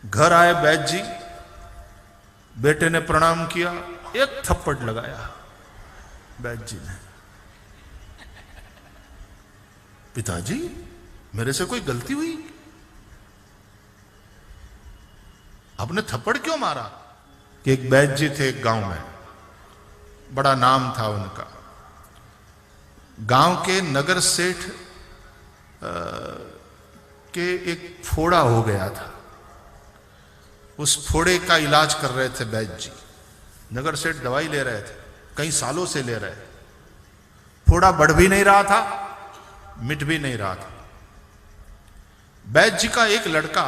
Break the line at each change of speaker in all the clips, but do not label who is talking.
घर आए बैद जी, बेटे ने प्रणाम किया, एक थप्पड़ लगाया बैद जी ने। पिताजी मेरे से कोई गलती हुई? आपने थप्पड़ क्यों मारा? कि एक बैद जी थे एक गांव में, बड़ा नाम था उनका। गांव के नगर सेठ के एक फोड़ा हो गया था, उस फोड़े का इलाज कर रहे थे बैद जी। नगर सेठ दवाई ले रहे थे, कई सालों से ले रहे थे। फोड़ा बढ़ भी नहीं रहा था, मिट भी नहीं रहा था। बैद जी का एक लड़का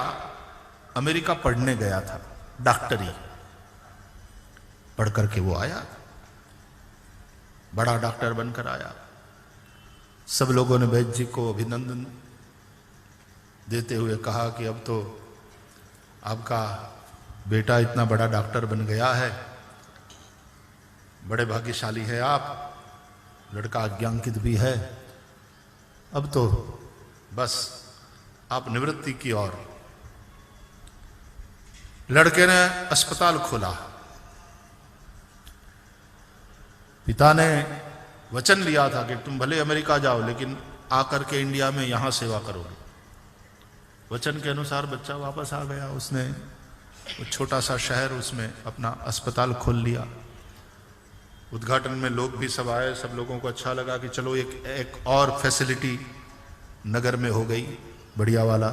अमेरिका पढ़ने गया था, डॉक्टरी पढ़ करके वो आया, बड़ा डॉक्टर बनकर आया। सब लोगों ने बैद जी को अभिनंदन देते हुए कहा कि अब तो आपका बेटा इतना बड़ा डॉक्टर बन गया है, बड़े भाग्यशाली है आप, लड़का आज्ञांकित भी है, अब तो बस आप निवृत्ति की ओर। लड़के ने अस्पताल खोला। पिता ने वचन लिया था कि तुम भले अमेरिका जाओ लेकिन आकर के इंडिया में यहां सेवा करोगे। वचन के अनुसार बच्चा वापस आ गया। उसने वो छोटा सा शहर, उसमें अपना अस्पताल खोल लिया। उद्घाटन में लोग भी सब आए, सब लोगों को अच्छा लगा कि चलो एक और फैसिलिटी नगर में हो गई, बढ़िया वाला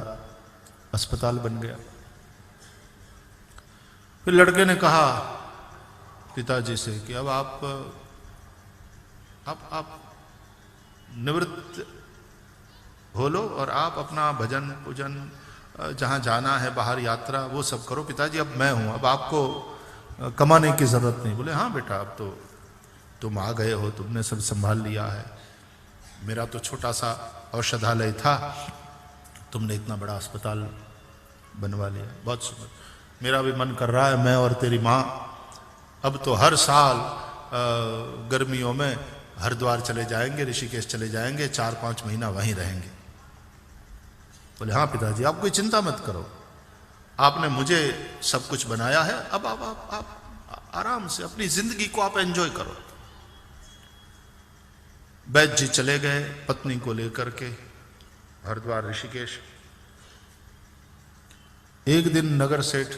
अस्पताल बन गया। फिर लड़के ने कहा पिताजी से कि अब आप निवृत्त हो लो और आप अपना भजन पूजन जहां जाना है, बाहर यात्रा, वो सब करो। पिताजी अब मैं हूं, अब आपको कमाने की जरूरत नहीं। बोले हाँ बेटा, अब तो तुम आ गए हो, तुमने सब संभाल लिया है, मेरा तो छोटा सा औषधालय था, तुमने इतना बड़ा अस्पताल बनवा लिया, बहुत सुंदर। मेरा भी मन कर रहा है, मैं और तेरी माँ अब तो हर साल गर्मियों में हरिद्वार चले जाएंगे, ऋषिकेश चले जाएंगे, 4-5 महीना वहीं रहेंगे। बोले हाँ पिताजी, आप कोई चिंता मत करो, आपने मुझे सब कुछ बनाया है, अब आप आराम से अपनी जिंदगी को आप एंजॉय करो। बैद जी चले गए पत्नी को लेकर के हरिद्वार ऋषिकेश। एक दिन नगर सेठ,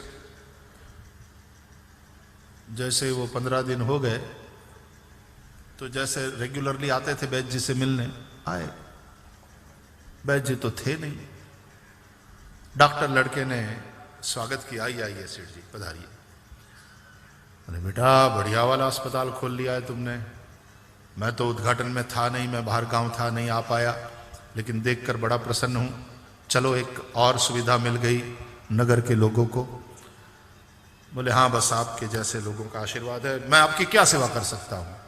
जैसे वो 15 दिन हो गए तो जैसे रेगुलरली आते थे बैद जी से मिलने, आए। बैद जी तो थे नहीं। डॉक्टर लड़के ने स्वागत किया, आइए सेठ जी पधारिए। अरे बेटा, बढ़िया वाला अस्पताल खोल लिया है तुमने, मैं तो उद्घाटन में था नहीं, मैं बाहर गांव था, नहीं आ पाया, लेकिन देखकर बड़ा प्रसन्न हूं। चलो एक और सुविधा मिल गई नगर के लोगों को। बोले हाँ, बस आपके जैसे लोगों का आशीर्वाद है, मैं आपकी क्या सेवा कर सकता हूं?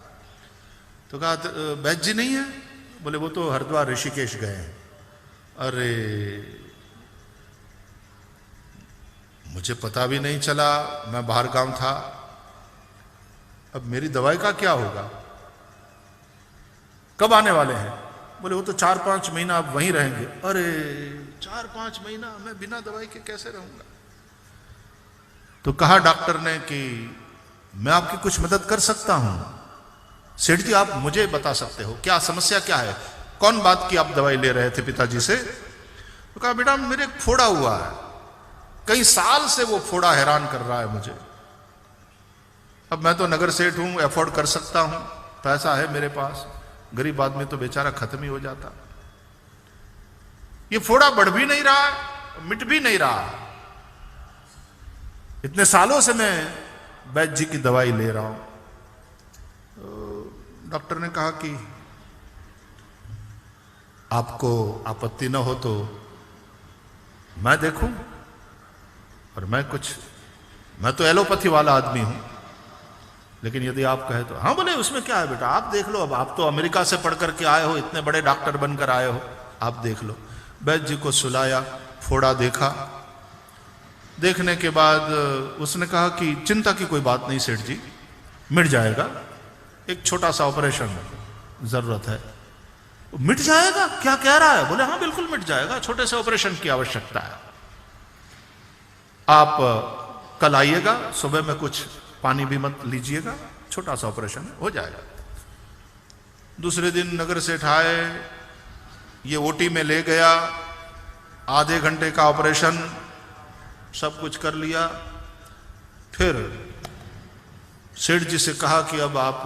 तो कहा बैद जी नहीं है? बोले वो तो हरिद्वार ऋषिकेश गए हैं। अरे मुझे पता भी नहीं चला, मैं बाहर गांव था, अब मेरी दवाई का क्या होगा? कब आने वाले हैं? बोले वो तो 4-5 महीना आप वहीं रहेंगे। अरे 4-5 महीना मैं बिना दवाई के कैसे रहूंगा? तो कहा डॉक्टर ने कि मैं आपकी कुछ मदद कर सकता हूं। सेठ जी आप मुझे बता सकते हो क्या समस्या क्या है, कौन बात की आप दवाई ले रहे थे पिताजी से? तो कहा बेटा मेरे एक फोड़ा हुआ है, कई साल से वो फोड़ा हैरान कर रहा है मुझे। अब मैं तो नगर सेठ हूं, अफोर्ड कर सकता हूं, पैसा है मेरे पास, गरीब आदमी तो बेचारा खत्म ही हो जाता। ये फोड़ा बढ़ भी नहीं रहा, मिट भी नहीं रहा, इतने सालों से मैं बैद जी की दवाई ले रहा हूं। तो डॉक्टर ने कहा कि आपको आपत्ति न हो तो मैं देखूं, और मैं तो एलोपैथी वाला आदमी हूं, लेकिन यदि आप कहे तो। हाँ बोले उसमें क्या है बेटा, आप देख लो, अब आप तो अमेरिका से पढ़ करके आए हो, इतने बड़े डॉक्टर बनकर आए हो, आप देख लो। बैद जी को सुलाया, फोड़ा देखा, देखने के बाद उसने कहा कि चिंता की कोई बात नहीं सेठ जी, मिट जाएगा, एक छोटा सा ऑपरेशन जरूरत है। मिट जाएगा? क्या कह रहा है? बोले हाँ बिल्कुल मिट जाएगा, छोटे से ऑपरेशन की आवश्यकता है। आप कल आइएगा, सुबह में कुछ पानी भी मत लीजिएगा, छोटा सा ऑपरेशन हो जाएगा। दूसरे दिन नगर सेठ आए, ये ओटी में ले गया, आधे घंटे का ऑपरेशन, सब कुछ कर लिया। फिर सेठ जी से कहा कि अब आप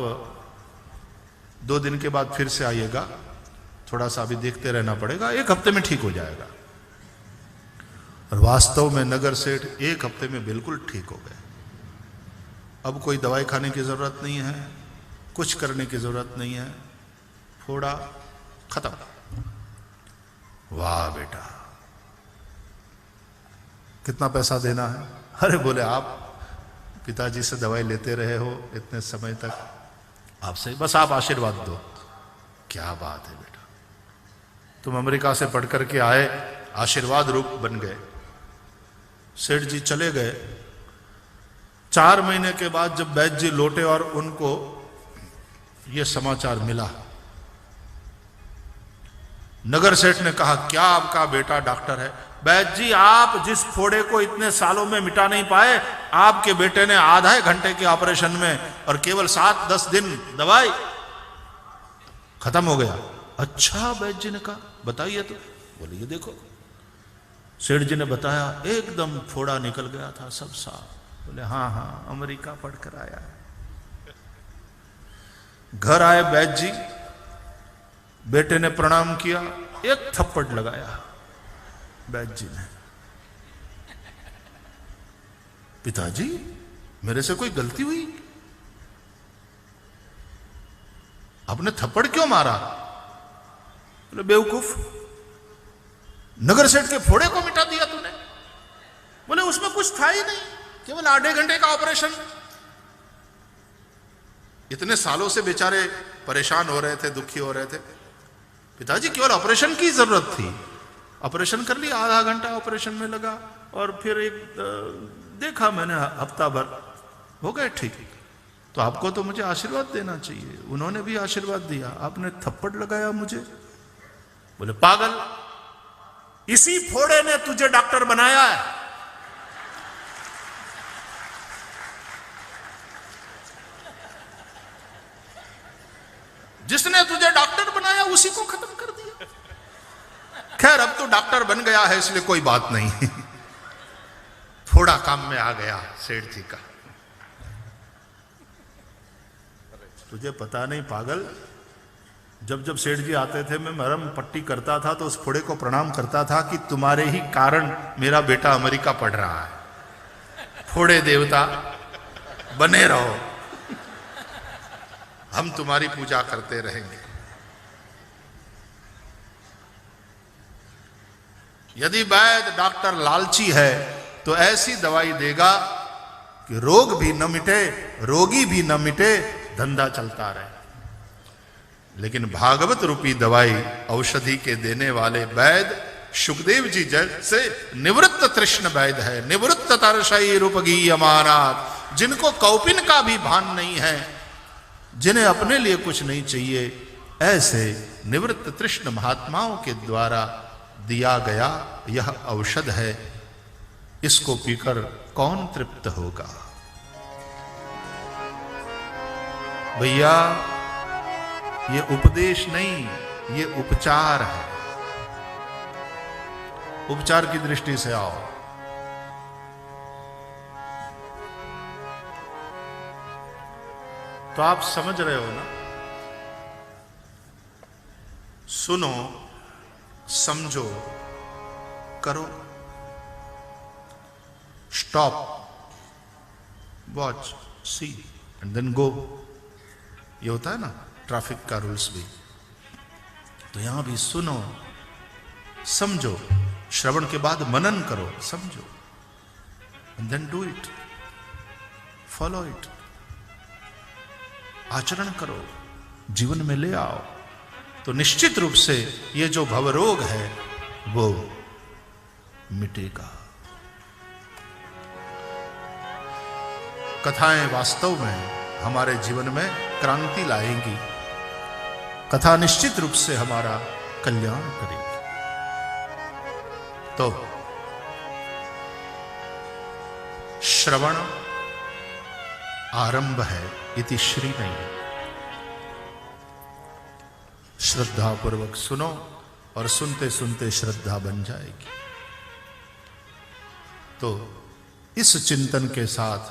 2 दिन के बाद फिर से आइएगा, थोड़ा सा अभी देखते रहना पड़ेगा, 1 हफ्ते में ठीक हो जाएगा। और वास्तव में नगर सेठ 1 हफ्ते में बिल्कुल ठीक हो गए। अब कोई दवाई खाने की जरूरत नहीं है, कुछ करने की जरूरत नहीं है, फोड़ा खत्म। वाह बेटा, कितना पैसा देना है? अरे बोले आप पिताजी से दवाई लेते रहे हो इतने समय तक, आपसे बस आप आशीर्वाद दो। क्या बात है बेटा, तुम अमेरिका से पढ़ करके आए, आशीर्वाद रूप बन गए। सेठ जी चले गए। 4 महीने के बाद जब वैद्य जी लौटे और उनको यह समाचार मिला, नगर सेठ ने कहा क्या आपका बेटा डॉक्टर है? वैद्य जी, आप जिस फोड़े को इतने सालों में मिटा नहीं पाए, आपके बेटे ने आधे घंटे के ऑपरेशन में और केवल 7-10 दिन दवाई, खत्म हो गया। अच्छा, वैद्य जी ने कहा बताइए तो। बोले ये देखो। सेठ जी ने बताया, एकदम फोड़ा निकल गया था, सब साफ। बोले हाँ हाँ, अमेरिका पढ़कर आया है। घर आए वैद्य जी, बेटे ने प्रणाम किया, 1 थप्पड़ लगाया वैद्य जी ने। पिताजी, मेरे से कोई गलती हुई? आपने थप्पड़ क्यों मारा? बोले बेवकूफ, नगर सेठ के फोड़े को मिटा दिया तूने। बोले उसमें कुछ था ही नहीं, केवल आधे घंटे का ऑपरेशन। इतने सालों से बेचारे परेशान हो रहे थे, दुखी हो रहे थे। पिताजी, केवल ऑपरेशन की जरूरत थी, ऑपरेशन कर लिया, आधा घंटा ऑपरेशन में लगा, और फिर देखा मैंने हफ्ता भर हो गए ठीक। तो आपको तो मुझे आशीर्वाद देना चाहिए। उन्होंने भी आशीर्वाद दिया, आपने थप्पड़ लगाया मुझे। बोले पागल, इसी फोड़े ने तुझे डॉक्टर बनाया है। जिसने तुझे डॉक्टर बनाया उसी को खत्म कर दिया। खैर, अब तो डॉक्टर बन गया है, इसलिए कोई बात नहीं। थोड़ा काम में आ गया सेठ जी का। तुझे पता नहीं पागल, जब जब सेठ जी आते थे, मैं मरहम पट्टी करता था तो उस फोड़े को प्रणाम करता था कि तुम्हारे ही कारण मेरा बेटा अमेरिका पढ़ रहा है। फोड़े देवता बने रहो, हम तुम्हारी पूजा करते रहेंगे। यदि वैद्य डॉक्टर लालची है तो ऐसी दवाई देगा कि रोग भी न मिटे, रोगी भी न मिटे, धंधा चलता रहे। लेकिन भागवत रूपी दवाई औषधि के देने वाले वैद्य सुखदेव जी जैसे निवृत्त तृष्ण वैद्य है, निवृत्त तरसई रूपगीयमानात्, जिनको कौपिन का भी भान नहीं है, जिन्हें अपने लिए कुछ नहीं चाहिए, ऐसे निवृत्त तृष्ण महात्माओं के द्वारा दिया गया यह औषध है। इसको पीकर कौन तृप्त होगा? भैया, ये उपदेश नहीं, ये उपचार है। उपचार की दृष्टि से आओ। तो आप समझ रहे हो ना? सुनो, समझो, करो। Stop, watch, see and then go. ये होता है ना ट्रैफिक का रूल्स भी। तो यहां भी सुनो, समझो, श्रवण के बाद मनन करो, समझो, and then do it, follow it, आचरण करो, जीवन में ले आओ। तो निश्चित रूप से ये जो भवरोग है वो मिटेगा। कथाएं वास्तव में हमारे जीवन में क्रांति लाएंगी। कथा निश्चित रूप से हमारा कल्याण करेगी। तो श्रवण आरंभ है, इति श्री नहीं। श्रद्धा पूर्वक सुनो और सुनते सुनते श्रद्धा बन जाएगी। तो इस चिंतन के साथ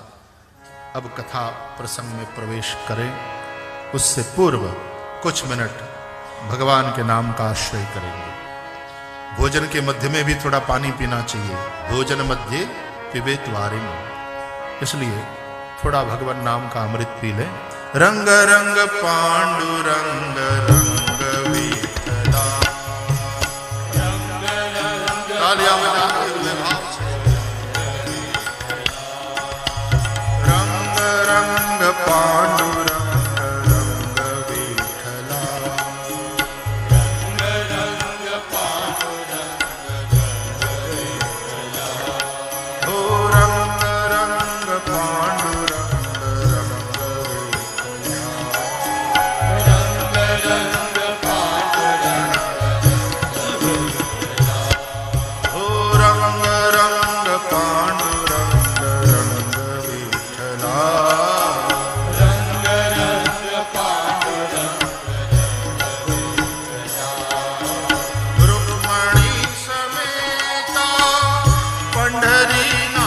अब कथा प्रसंग में प्रवेश करें। उससे पूर्व कुछ मिनट भगवान के नाम का आश्रय करेंगे। भोजन के मध्य में भी थोड़ा पानी पीना चाहिए। भोजन मध्य पिबेत वारिम, इसलिए थोड़ा भगवान नाम का अमृत पी लें। रंग रंग पांडुरंग रंग विठला, तालियां बजाते हुए भाव से। रंग रंग पांडुरंग रंग विठला, रंग रंग पांडुरंग रंग विठला, हो रंग रंग पांडुरंग रंग विठला, रंग रंग पांडुरंग रंग विठला, हो रंग रंग पांडुरंग रंग विठला, रंग रंग पांडुरंग रंग विठला। रुक्मणी समेता पंढरीनाथा,